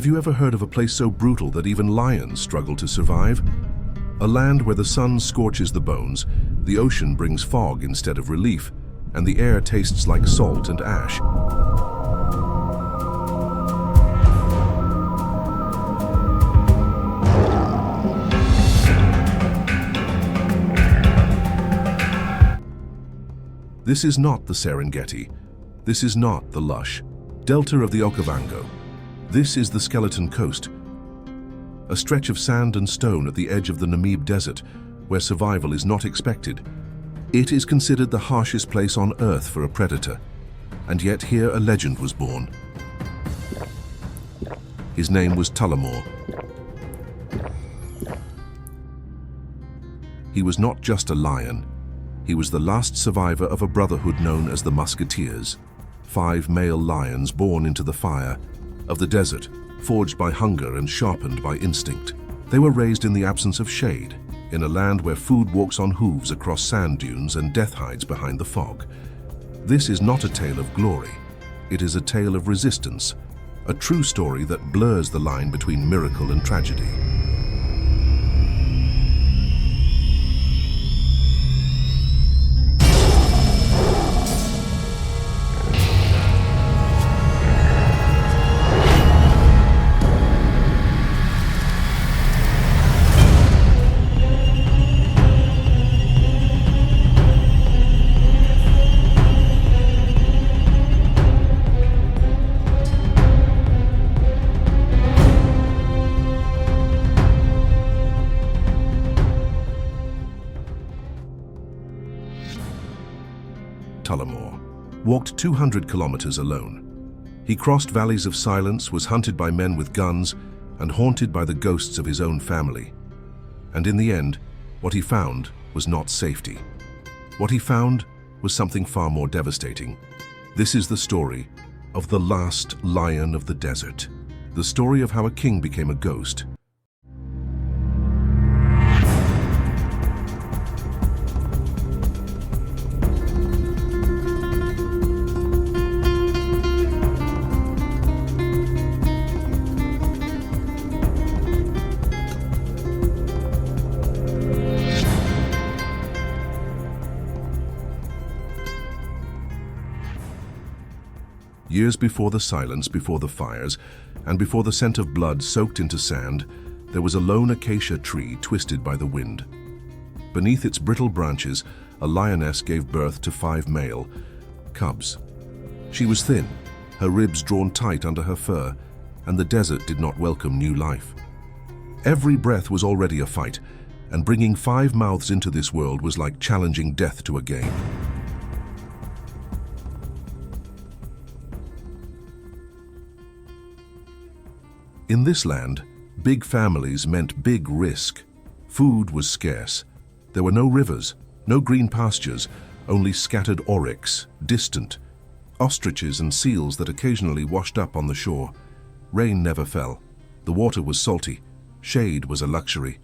Have you ever heard of a place so brutal that even lions struggle to survive? A land where the sun scorches the bones, the ocean brings fog instead of relief, and the air tastes like salt and ash. This is not the Serengeti. This is not the lush delta of the Okavango. This is the Skeleton Coast, a stretch of sand and stone at the edge of the Namib Desert, where survival is not expected. It is considered the harshest place on Earth for a predator, and yet here a legend was born. His name was Tullamore. He was not just a lion. He was the last survivor of a brotherhood known as the Musketeers, 5 male lions born into the fire of the desert, forged by hunger and sharpened by instinct. They were raised in the absence of shade, in a land where food walks on hooves across sand dunes and death hides behind the fog. This is not a tale of glory. It is a tale of resistance, a true story that blurs the line between miracle and tragedy. Tullymore walked 200 kilometers alone. He crossed valleys of silence, was hunted by men with guns, and haunted by the ghosts of his own family. And in the end, what he found was not safety. What he found was something far more devastating. This is the story of the last lion of the desert. The story of how a king became a ghost. Years before the silence, before the fires, and before the scent of blood soaked into sand, there was a lone acacia tree twisted by the wind. Beneath its brittle branches, a lioness gave birth to 5 male cubs. She was thin, her ribs drawn tight under her fur, and the desert did not welcome new life. Every breath was already a fight, and bringing 5 mouths into this world was like challenging death to a game. In this land, big families meant big risk. Food was scarce. There were no rivers, no green pastures, only scattered oryx, distant, ostriches and seals that occasionally washed up on the shore. Rain never fell. The water was salty. Shade was a luxury.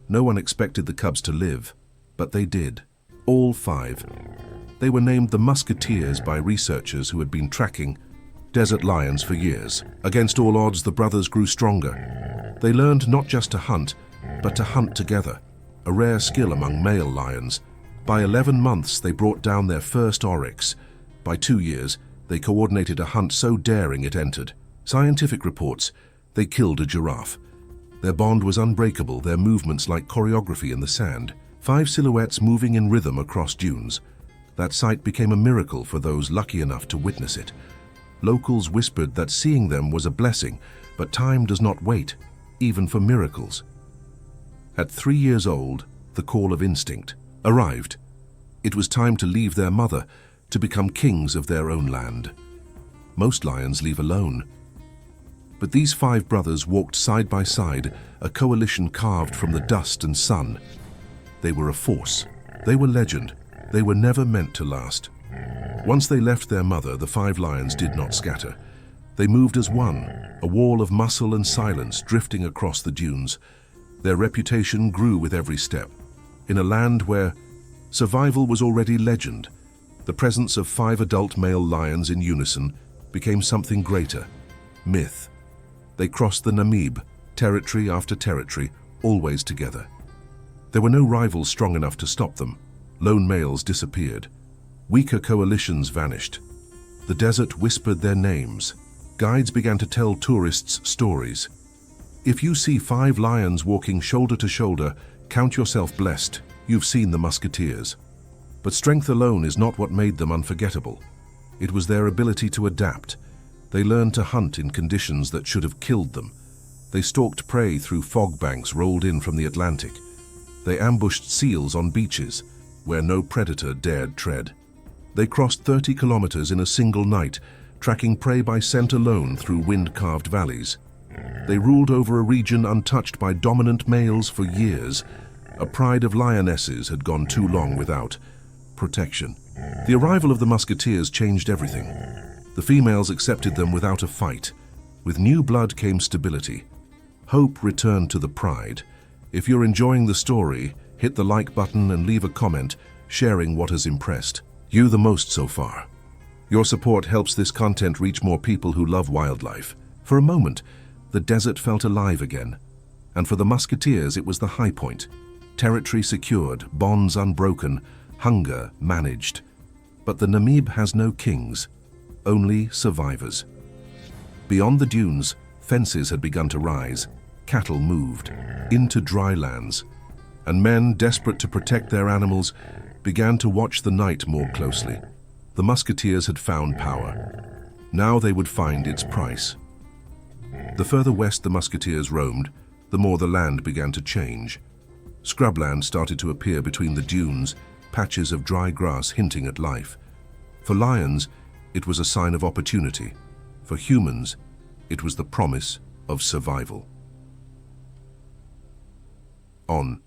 No one expected the cubs to live, but they did. All 5. They were named the Musketeers by researchers who had been tracking desert lions for years. Against all odds, the brothers grew stronger. They learned not just to hunt, but to hunt together, a rare skill among male lions. By 11 months, they brought down their first oryx. By 2 years, they coordinated a hunt so daring it entered scientific reports. They killed a giraffe. Their bond was unbreakable, their movements like choreography in the sand. 5 silhouettes moving in rhythm across dunes. That sight became a miracle for those lucky enough to witness it. Locals whispered that seeing them was a blessing, but time does not wait, even for miracles. At 3 years old, the call of instinct arrived. It was time to leave their mother, to become kings of their own land. Most lions leave alone. But these 5 brothers walked side by side, a coalition carved from the dust and sun. They were a force. They were legend. They were never meant to last. Once they left their mother, the 5 lions did not scatter. They moved as one, a wall of muscle and silence drifting across the dunes. Their reputation grew with every step. In a land where survival was already legend, the presence of 5 adult male lions in unison became something greater, myth. They crossed the Namib, territory after territory, always together. There were no rivals strong enough to stop them. Lone males disappeared. Weaker coalitions vanished. The desert whispered their names. Guides began to tell tourists stories. If you see 5 lions walking shoulder to shoulder, count yourself blessed. You've seen the Musketeers. But strength alone is not what made them unforgettable. It was their ability to adapt. They learned to hunt in conditions that should have killed them. They stalked prey through fog banks rolled in from the Atlantic. They ambushed seals on beaches where no predator dared tread. They crossed 30 kilometers in a single night, tracking prey by scent alone through wind-carved valleys. They ruled over a region untouched by dominant males for years. A pride of lionesses had gone too long without protection. The arrival of the Musketeers changed everything. The females accepted them without a fight. With new blood came stability. Hope returned to the pride. If you're enjoying the story, hit the like button and leave a comment sharing what has impressed you the most so far. Your support helps this content reach more people who love wildlife. For a moment, the desert felt alive again. And for the Musketeers, it was the high point. Territory secured, bonds unbroken, hunger managed. But the Namib has no kings, only survivors. Beyond the dunes, fences had begun to rise. Cattle moved into dry lands, and men, desperate to protect their animals, began to watch the night more closely. The Musketeers had found power. Now they would find its price. The further west the Musketeers roamed, the more the land began to change. Scrubland started to appear between the dunes, patches of dry grass hinting at life. For lions, it was a sign of opportunity. For humans, it was the promise of survival. On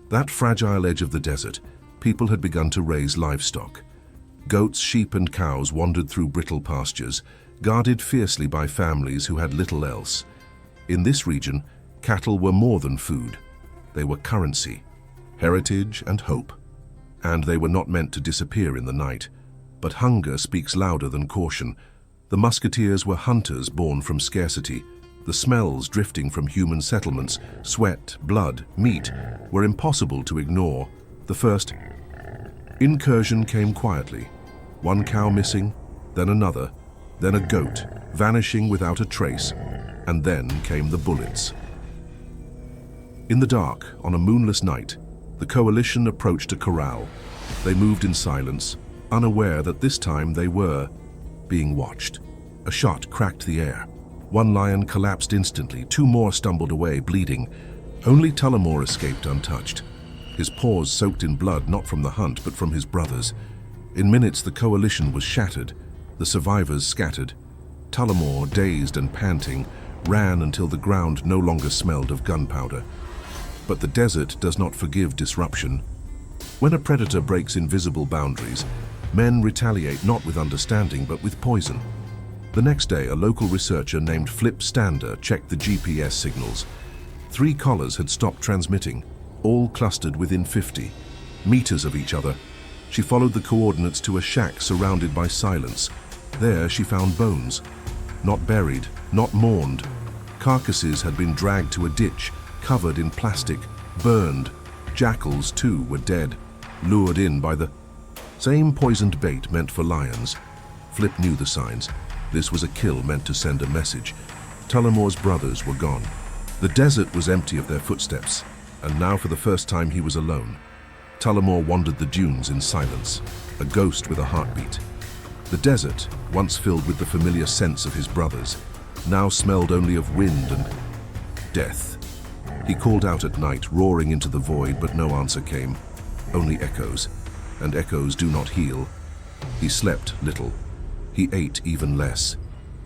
that fragile edge of the desert, people had begun to raise livestock. Goats, sheep, and cows wandered through brittle pastures, guarded fiercely by families who had little else. In this region, cattle were more than food. They were currency, heritage, and hope. And they were not meant to disappear in the night. But hunger speaks louder than caution. The Musketeers were hunters born from scarcity. The smells drifting from human settlements, sweat, blood, meat, were impossible to ignore. The first incursion came quietly. One cow missing, then another, then a goat, vanishing without a trace, and then came the bullets. In the dark, on a moonless night, the coalition approached a corral. They moved in silence, unaware that this time they were being watched. A shot cracked the air. One lion collapsed instantly, 2 more stumbled away, bleeding. Only Tullymore escaped untouched. His paws soaked in blood, not from the hunt, but from his brothers. In minutes, the coalition was shattered, the survivors scattered. Tullymore, dazed and panting, ran until the ground no longer smelled of gunpowder. But the desert does not forgive disruption. When a predator breaks invisible boundaries, men retaliate not with understanding, but with poison. The next day, a local researcher named Flip Stander checked the GPS signals. 3 collars had stopped transmitting, all clustered within 50 meters of each other. She followed the coordinates to a shack surrounded by silence. There she found bones. Not buried, not mourned. Carcasses had been dragged to a ditch, covered in plastic, burned. Jackals, too, were dead, lured in by the same poisoned bait meant for lions. Flip knew the signs. This was a kill meant to send a message. Tullamore's brothers were gone. The desert was empty of their footsteps, and now for the first time he was alone. Tullymore wandered the dunes in silence, a ghost with a heartbeat. The desert, once filled with the familiar scents of his brothers, now smelled only of wind and death. He called out at night, roaring into the void, but no answer came, only echoes, and echoes do not heal. He slept little. He ate even less.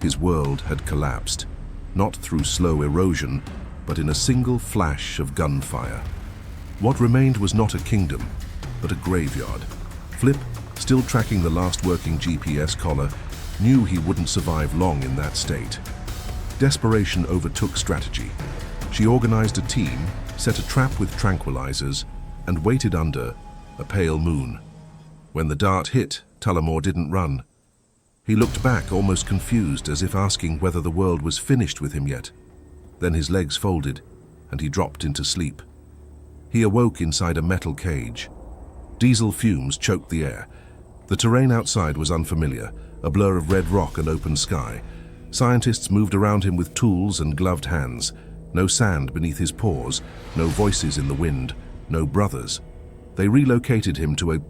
His world had collapsed, not through slow erosion, but in a single flash of gunfire. What remained was not a kingdom, but a graveyard. Flip, still tracking the last working GPS collar, knew he wouldn't survive long in that state. Desperation overtook strategy. She organized a team, set a trap with tranquilizers, and waited under a pale moon. When the dart hit, Tullymore didn't run. He looked back, almost confused, as if asking whether the world was finished with him yet. Then his legs folded, and he dropped into sleep. He awoke inside a metal cage. Diesel fumes choked the air. The terrain outside was unfamiliar, a blur of red rock and open sky. Scientists moved around him with tools and gloved hands. No sand beneath his paws, no voices in the wind, no brothers. They relocated him to a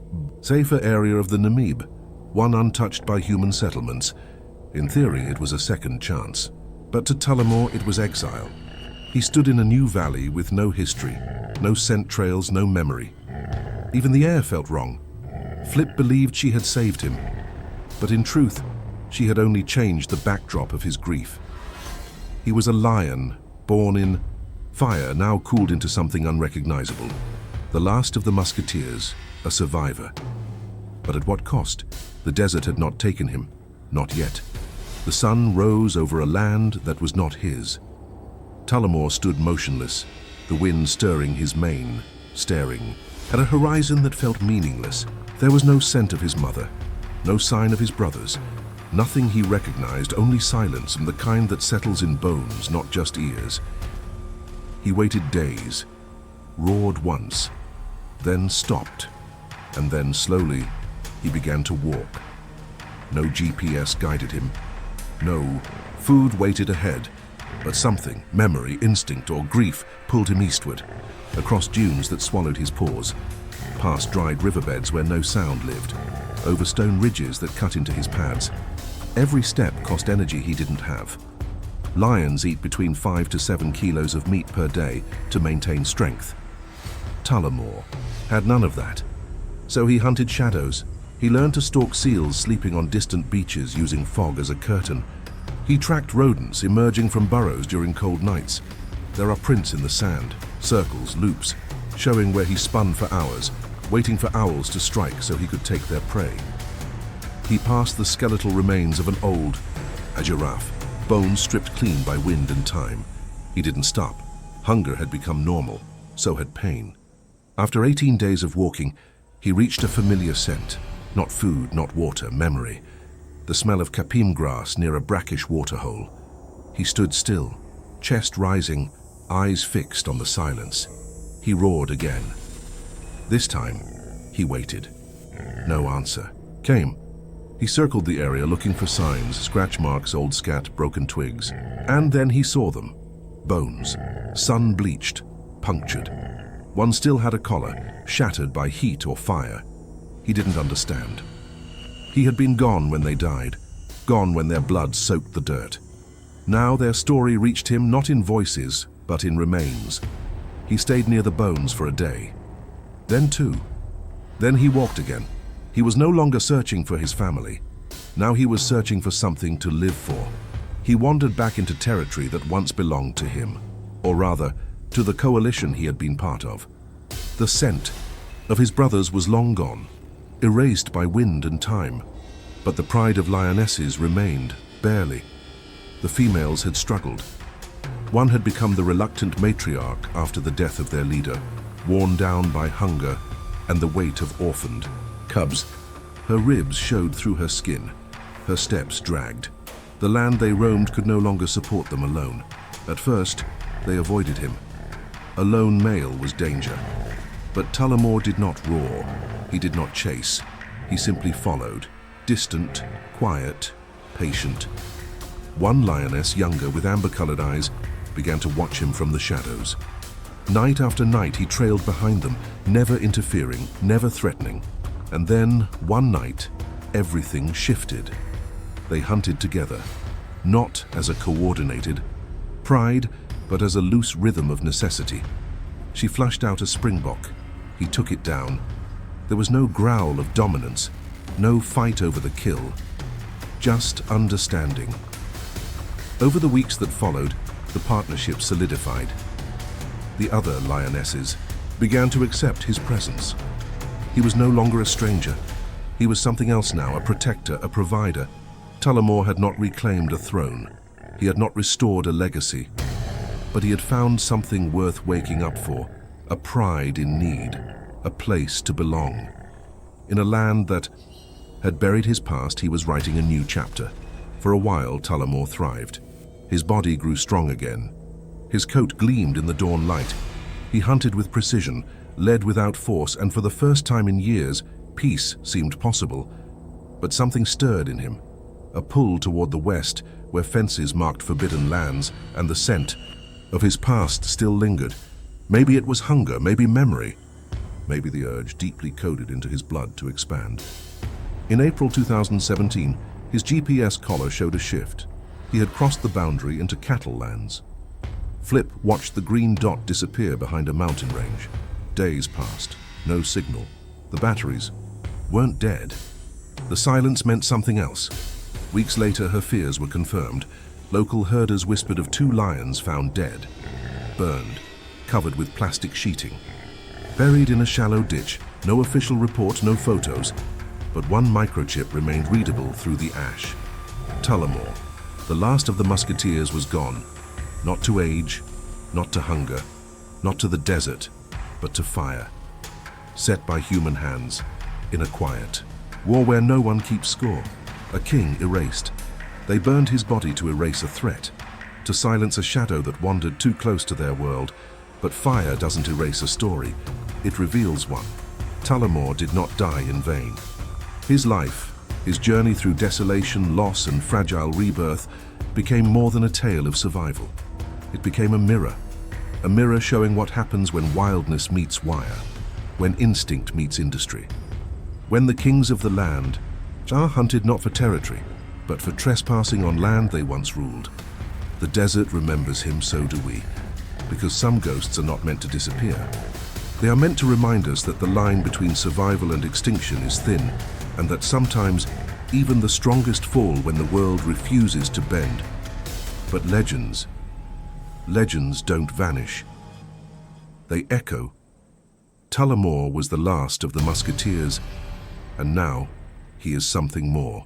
safer area of the Namib, one untouched by human settlements. In theory, it was a second chance. But to Tullymore, it was exile. He stood in a new valley with no history, no scent trails, no memory. Even the air felt wrong. Flip believed she had saved him, but in truth, she had only changed the backdrop of his grief. He was a lion, born in fire, now cooled into something unrecognizable. The last of the Musketeers, a survivor. But at what cost? The desert had not taken him, not yet. The sun rose over a land that was not his. Tullymore stood motionless, the wind stirring his mane, staring at a horizon that felt meaningless. There was no scent of his mother, no sign of his brothers, nothing he recognized, only silence, and the kind that settles in bones, not just ears. He waited days, roared once, then stopped, and then slowly he began to walk. No GPS guided him. No food waited ahead, but something, memory, instinct, or grief, pulled him eastward, across dunes that swallowed his paws, past dried riverbeds where no sound lived, over stone ridges that cut into his pads. Every step cost energy he didn't have. Lions eat between 5 to 7 kilos of meat per day to maintain strength. Tullymore had none of that. So he hunted shadows. He learned to stalk seals sleeping on distant beaches using fog as a curtain. He tracked rodents emerging from burrows during cold nights. There are prints in the sand, circles, loops, showing where he spun for hours, waiting for owls to strike so he could take their prey. He passed the skeletal remains of a giraffe, bones stripped clean by wind and time. He didn't stop. Hunger had become normal, so had pain. After 18 days of walking, he reached a familiar scent. Not food, not water, memory. The smell of kapim grass near a brackish waterhole. He stood still, chest rising, eyes fixed on the silence. He roared again. This time, he waited. No answer came. He circled the area looking for signs, scratch marks, old scat, broken twigs. And then he saw them. Bones, sun-bleached, punctured. One still had a collar, shattered by heat or fire. He didn't understand. He had been gone when they died, gone when their blood soaked the dirt. Now their story reached him not in voices, but in remains. He stayed near the bones for a day. Then two. Then he walked again. He was no longer searching for his family. Now he was searching for something to live for. He wandered back into territory that once belonged to him, or rather, to the coalition he had been part of. The scent of his brothers was long gone, erased by wind and time, but the pride of lionesses remained, barely. The females had struggled. One had become the reluctant matriarch after the death of their leader, worn down by hunger and the weight of orphaned cubs. Her ribs showed through her skin. Her steps dragged. The land they roamed could no longer support them alone. At first, they avoided him. A lone male was danger. But Tullymore did not roar. He did not chase. He simply followed, distant, quiet, patient. One lioness, younger, with amber-colored eyes, began to watch him from the shadows. Night after night, he trailed behind them, never interfering, never threatening. And then, one night, everything shifted. They hunted together, not as a coordinated pride, but as a loose rhythm of necessity. She flushed out a springbok. He took it down. There was no growl of dominance, no fight over the kill, just understanding. Over the weeks that followed, the partnership solidified. The other lionesses began to accept his presence. He was no longer a stranger. He was something else now, a protector, a provider. Tullymore had not reclaimed a throne. He had not restored a legacy. But he had found something worth waking up for, a pride in need, a place to belong. In a land that had buried his past, he was writing a new chapter. For a while, Tullamore thrived. His body grew strong again. His coat gleamed in the dawn light. He hunted with precision, led without force, and for the first time in years, peace seemed possible. But something stirred in him, a pull toward the west, where fences marked forbidden lands, and the scent of his past still lingered. Maybe it was hunger, maybe memory, maybe the urge deeply coded into his blood to expand. In April 2017, his GPS collar showed a shift. He had crossed the boundary into cattle lands. Flip watched the green dot disappear behind a mountain range. Days passed, no signal. The batteries weren't dead. The silence meant something else. Weeks later, her fears were confirmed. Local herders whispered of 2 lions found dead, burned, covered with plastic sheeting, buried in a shallow ditch. No official report, no photos, but one microchip remained readable through the ash. Tullymore, the last of the musketeers, was gone. Not to age, not to hunger, not to the desert, but to fire. Set by human hands, in a quiet war where no one keeps score. A king erased. They burned his body to erase a threat, to silence a shadow that wandered too close to their world. But fire doesn't erase a story, it reveals one. Tullymore did not die in vain. His life, his journey through desolation, loss, and fragile rebirth, became more than a tale of survival. It became a mirror showing what happens when wildness meets wire, when instinct meets industry. When the kings of the land are hunted not for territory, but for trespassing on land they once ruled. The desert remembers him, so do we, because some ghosts are not meant to disappear. They are meant to remind us that the line between survival and extinction is thin, and that sometimes even the strongest fall when the world refuses to bend. But legends don't vanish. They echo. Tullymore was the last of the musketeers, and now he is something more.